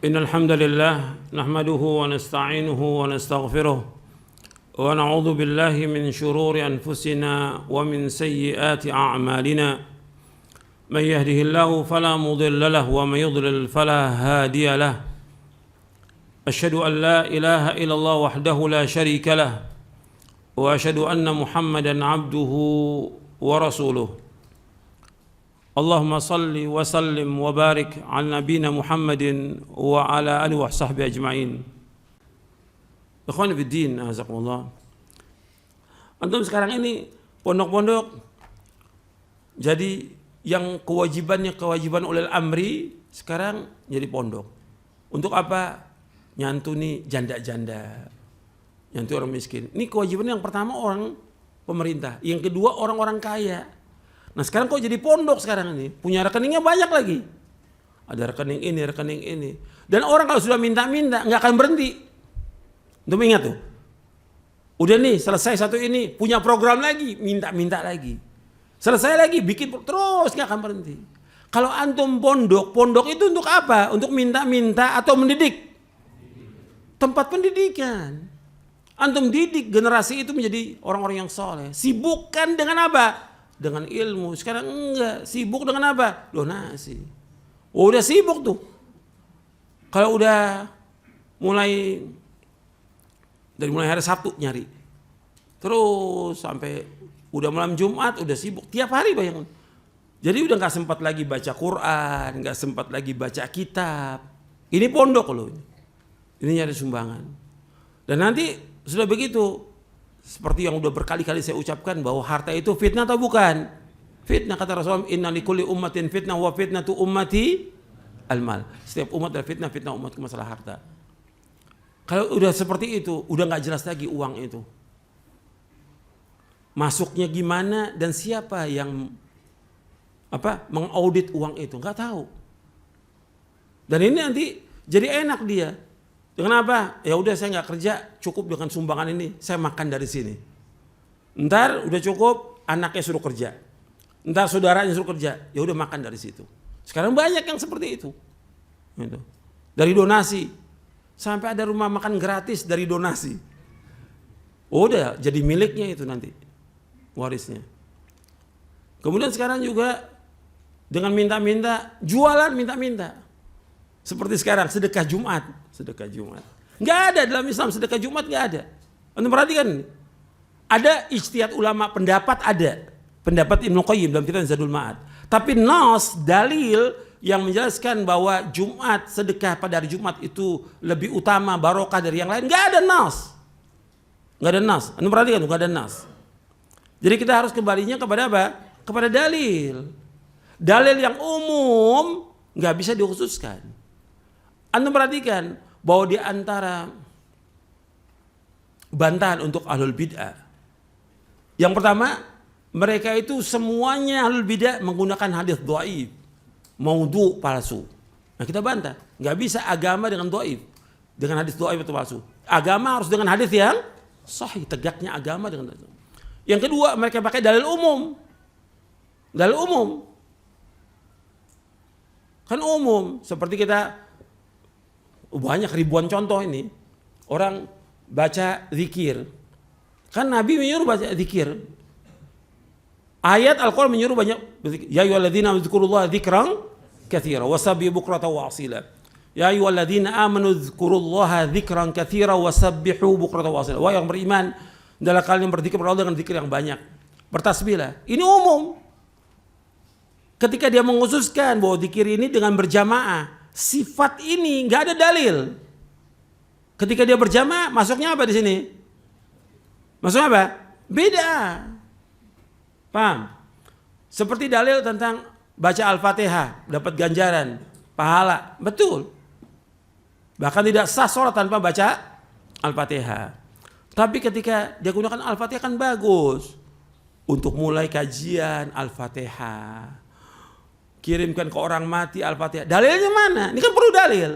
إن الحمد لله نحمده ونستعينه ونستغفره ونعوذ بالله من شرور أنفسنا ومن سيئات أعمالنا من يهده الله فلا مضل له ومن يضلل فلا هادي له أشهد أن لا إله إلا الله وحده لا شريك له وأشهد أن محمدا عبده ورسوله اللهم صل وسلم وبارك على نبينا محمد وعلى آله وصحبه أجمعين. Ikhwan fiddin, azakumullah. Antum sekarang ini pondok-pondok jadi yang kewajiban ulil amri sekarang jadi pondok. Untuk apa? Nyantuni janda-janda, nyantuni orang miskin. Ini kewajiban yang pertama orang pemerintah, yang kedua orang-orang kaya. Nah sekarang kok jadi pondok sekarang ini, punya rekeningnya banyak lagi. Ada rekening ini. Dan orang kalau sudah minta-minta nggak akan berhenti. Untuk ingat tuh, udah nih selesai satu ini, punya program lagi, minta-minta lagi. Selesai lagi, bikin terus nggak akan berhenti. Kalau antum pondok itu untuk apa? Untuk minta-minta atau mendidik? Tempat pendidikan. Antum didik generasi itu menjadi orang-orang yang soleh. Sibukkan dengan apa? Dengan ilmu. Sekarang enggak, sibuk dengan apa? Donasi. Oh, udah sibuk tuh. Kalau udah mulai hari Sabtu nyari, terus sampai udah malam Jumat udah sibuk tiap hari bayangin. Jadi udah nggak sempat lagi baca Quran, nggak sempat lagi baca kitab. Ini pondok loh. Ini nyari sumbangan. Dan nanti sudah begitu. Seperti yang udah berkali-kali saya ucapkan bahwa harta itu fitnah atau bukan? Fitnah, kata Rasulullah, inna likulli ummatin fitnah wa fitnatu ummati al-mal. Setiap umat ada fitnah umatku masalah harta. Kalau udah seperti itu, udah nggak jelas lagi uang itu. Masuknya gimana dan siapa yang mengaudit uang itu, nggak tahu. Dan ini nanti jadi enak dia. Dengan apa? Ya udah saya nggak kerja, cukup dengan sumbangan ini, saya makan dari sini. Ntar udah cukup, anaknya suruh kerja. Ntar saudaranya suruh kerja, ya udah makan dari situ. Sekarang banyak yang seperti itu. Gitu. Dari donasi, sampai ada rumah makan gratis dari donasi. Udah jadi miliknya itu nanti, warisnya. Kemudian sekarang juga dengan minta-minta, jualan minta-minta. Seperti sekarang sedekah Jumat. Nggak ada dalam Islam sedekah Jumat, nggak ada. Anda perhatikan ini. Ada ijtihad ulama, pendapat ada. Pendapat Ibnu Qayyim dalam kitab Zadul Ma'ad. Tapi nas, dalil yang menjelaskan bahwa Jumat, sedekah pada hari Jumat itu lebih utama, barokah dari yang lain, nggak ada nas. Nggak ada nas. Anda perhatikan, nggak ada nas. Jadi kita harus kembalinya kepada apa? Kepada dalil. Dalil yang umum nggak bisa dikhususkan. Anda perhatikan bahwa di antara bantahan untuk ahlul bid'ah, yang pertama, mereka itu semuanya ahlul bid'ah menggunakan hadis dhaif, maudhu, palsu. Nah kita bantah, nggak bisa agama dengan dhaif, dengan hadis dhaif atau palsu. Agama harus dengan hadis yang sahih, tegaknya agama dengan hadis. Yang kedua, mereka pakai dalil umum. Dalil umum. Kan umum, seperti kita banyak ribuan contoh ini. Orang baca zikir. Kan Nabi menyuruh baca zikir. Ayat Al-Quran menyuruh banyak berzikir. Ya ayyuhalladzina amanu dzkurullaha dzikran katsira wasabbihu bukratan wa asila. Ya ayyuhalladzina amanu dzkurullaha dzikran katsira wasabbihu bukratan wa asila. Wahai yang beriman, adalah kalian berzikir kepada Allah dengan zikir yang banyak. Bertasbihlah. Ini umum. Ketika dia mengkhususkan bahwa zikir ini dengan berjamaah, sifat ini nggak ada dalil. Ketika dia berjamaah, masuknya apa di sini? Masuknya apa? Beda. Paham? Seperti dalil tentang baca Al-Fatihah, dapat ganjaran, pahala. Betul. Bahkan tidak sah sholat tanpa baca Al-Fatihah. Tapi ketika dia gunakan Al-Fatihah kan bagus. Untuk mulai kajian Al-Fatihah. Kirimkan ke orang mati Al-Fatihah. Dalilnya mana? Ini kan perlu dalil.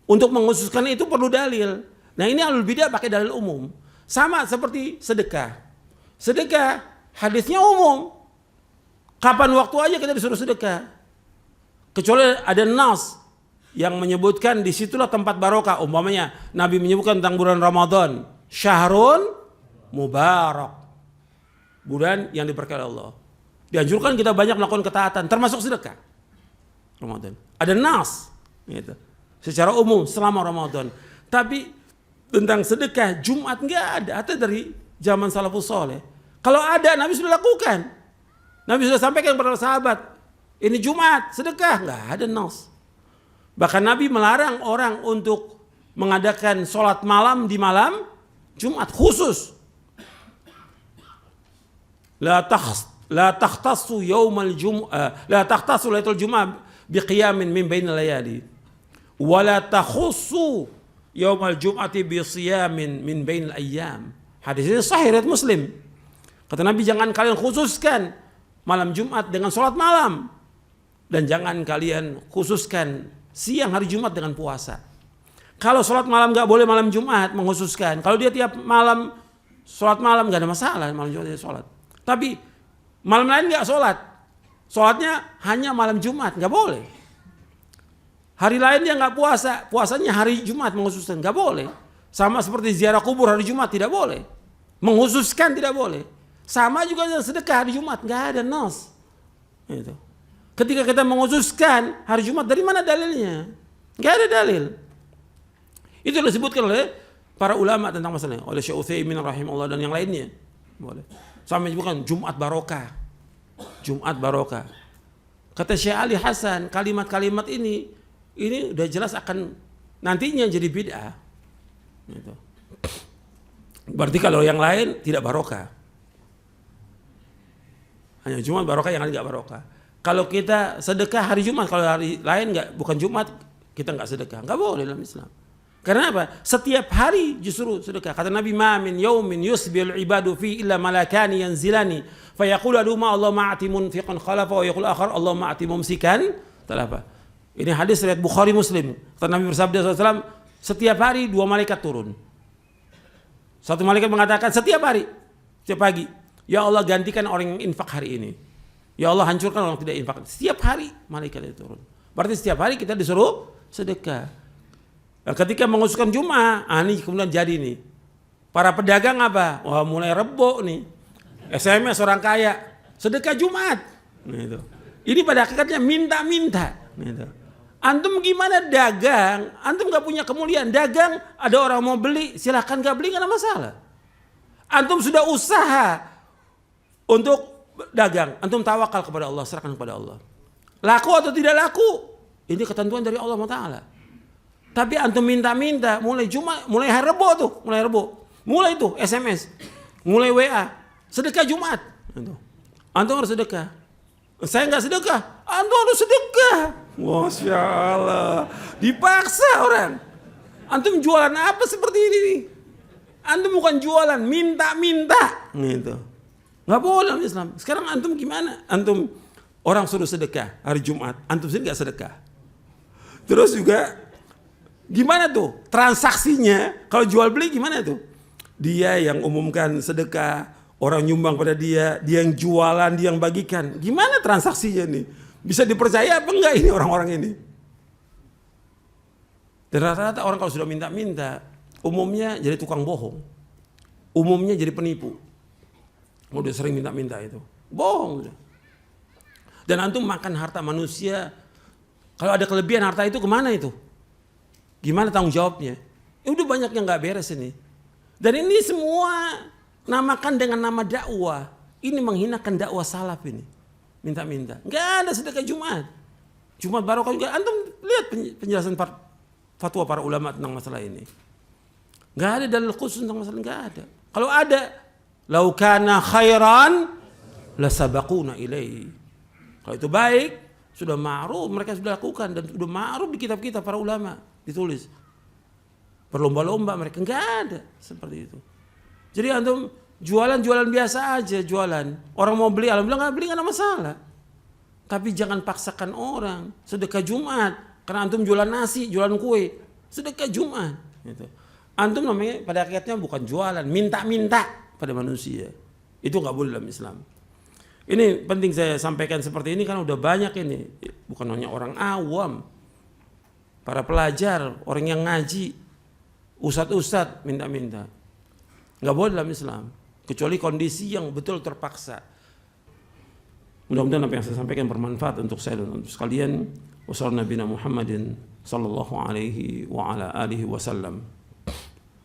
Untuk mengkhususkan itu perlu dalil. Nah ini ahlul bidah pakai dalil umum. Sama seperti sedekah. Sedekah hadisnya umum. Kapan waktu aja kita disuruh sedekah. Kecuali ada nas yang menyebutkan disitulah tempat barokah. Umpamanya Nabi menyebutkan tentang bulan Ramadan, syahrun mubarak, bulan yang diberkahi Allah. Dianjurkan kita banyak melakukan ketaatan, termasuk sedekah Ramadan. Ada nas gitu, secara umum selama Ramadan. Tapi tentang sedekah Jumat nggak ada, atau dari zaman salafus soleh. Kalau ada, Nabi sudah lakukan. Nabi sudah sampaikan kepada sahabat, ini Jumat sedekah, nggak ada nas. Bahkan Nabi melarang orang untuk mengadakan sholat malam di malam Jumat khusus. La takhtassu yaumal jum'ah, la takhtassu lailatul jum'ah biqiyamin min bainal layali. Wa la takhussu yaumal jum'ati bisiyamin min bainal ayyam. Hadis ini sahih riwayat Muslim. Kata Nabi, jangan kalian khususkan malam Jumat dengan sholat malam, dan jangan kalian khususkan siang hari Jumat dengan puasa. Kalau sholat malam nggak boleh malam Jumat mengkhususkan. Kalau dia tiap malam sholat malam nggak ada masalah, malam Jumat dia sholat. Tapi malam lain nggak sholat, sholatnya hanya malam Jumat, nggak boleh. Hari lain dia nggak puasa, puasanya hari Jumat mengkhususkan, nggak boleh. Sama seperti ziarah kubur hari Jumat tidak boleh, mengkhususkan tidak boleh. Sama juga dengan sedekah hari Jumat, nggak ada nas. Itu. Ketika kita mengkhususkan hari Jumat, dari mana dalilnya? Nggak ada dalil. Itu disebutkan oleh para ulama tentang masalahnya, oleh Syekh Utsaimin rahimahullah dan yang lainnya. Boleh. Sama menyebutkan Jumat barokah. Jumat barokah. Kata Syekh Ali Hasan, kalimat-kalimat ini udah jelas akan nantinya jadi bid'ah. Gitu. Berarti kalau yang lain tidak barokah. Hanya Jumat barokah, yang lain nggak barokah. Kalau kita sedekah hari Jumat, kalau hari lain bukan Jumat, kita nggak sedekah, nggak boleh dalam Islam. Karena apa? Setiap hari justru sedekah. Kata Nabi, ma min yaumin yusbil ibadu fi illa malakani yanzilani fayaqulu aduma Allah ma'ati munfiqan khalafa wa yaqulu akhar Allah ma'ati mumsikan talafa. Ini hadis riwayat Bukhari Muslim. Kata Nabi bersabda SAW, setiap hari 2 malaikat turun. Satu malaikat mengatakan setiap hari, setiap pagi, ya Allah gantikan orang yang infak hari ini. Ya Allah hancurkan orang tidak infak. Setiap hari malaikat itu turun. Berarti setiap hari kita disuruh sedekah. Nah, ketika mengkhususkan Jumat, ini kemudian jadi nih. Para pedagang apa? Wah, mulai rebo nih. SMS orang kaya, sedekah Jumat. Gitu. Ini pada hakikatnya minta-minta. Gitu. Antum gimana dagang? Antum gak punya kemuliaan. Dagang, ada orang mau beli, silahkan gak beli, gak ada masalah. Antum sudah usaha untuk dagang, antum tawakal kepada Allah, serahkan kepada Allah. Laku atau tidak laku, ini ketentuan dari Allah Ta'ala. Tapi antum minta-minta, mulai Jumat, mulai hari Rebo tuh, mulai tuh SMS, mulai WA, sedekah Jumat. Antum harus sedekah. Saya nggak sedekah, antum harus sedekah. Masya Allah, dipaksa orang. Antum jualan apa seperti ini nih? Antum bukan jualan, minta-minta, gitu. Nggak boleh dalam Islam. Sekarang antum gimana? Antum orang suruh sedekah hari Jumat, antum sendiri nggak sedekah. Terus juga gimana tuh transaksinya? Kalau jual beli gimana tuh? Dia yang umumkan sedekah, orang nyumbang pada dia yang jualan, dia yang bagikan. Gimana transaksinya nih? Bisa dipercaya apa enggak ini orang-orang ini? Dan rata-rata orang kalau sudah minta-minta, umumnya jadi tukang bohong, umumnya jadi penipu. Udah sering minta-minta itu, bohong. Dan antum makan harta manusia, kalau ada kelebihan harta itu kemana itu? Gimana tanggung jawabnya? Udah banyak yang nggak beres ini. Dan ini semua namakan dengan nama dakwah. Ini menghinakan dakwah salaf ini. Minta-minta. Nggak ada sedekah Jumat. Jumat barokah juga. Antum lihat penjelasan fatwa para ulama tentang masalah ini. Nggak ada dalil khusus tentang masalah, nggak ada. Kalau ada, lau kana khairan lasabaquna ilaihi. Kalau itu baik, sudah ma'ruf, mereka sudah lakukan dan sudah ma'ruf di kitab-kitab para ulama ditulis. Berlomba-lomba mereka, enggak ada seperti itu. Jadi antum jualan biasa aja, jualan. Orang mau beli, alhamdulillah enggak beli, enggak ada masalah. Tapi jangan paksakan orang sedekah Jumat karena antum jualan nasi, jualan kue, sedekah Jumat gitu. Antum namanya pada akhirnya bukan jualan, minta-minta pada manusia. Itu enggak boleh dalam Islam. Ini penting saya sampaikan seperti ini karena udah banyak ini, bukan hanya orang awam. para pelajar, orang yang ngaji, ustadz minta-minta. Nggak boleh dalam Islam, kecuali kondisi yang betul terpaksa. Mudah-mudahan apa yang saya sampaikan bermanfaat untuk saya dan untuk sekalian. Wassalamualaikum warahmatullahi wabarakatuh.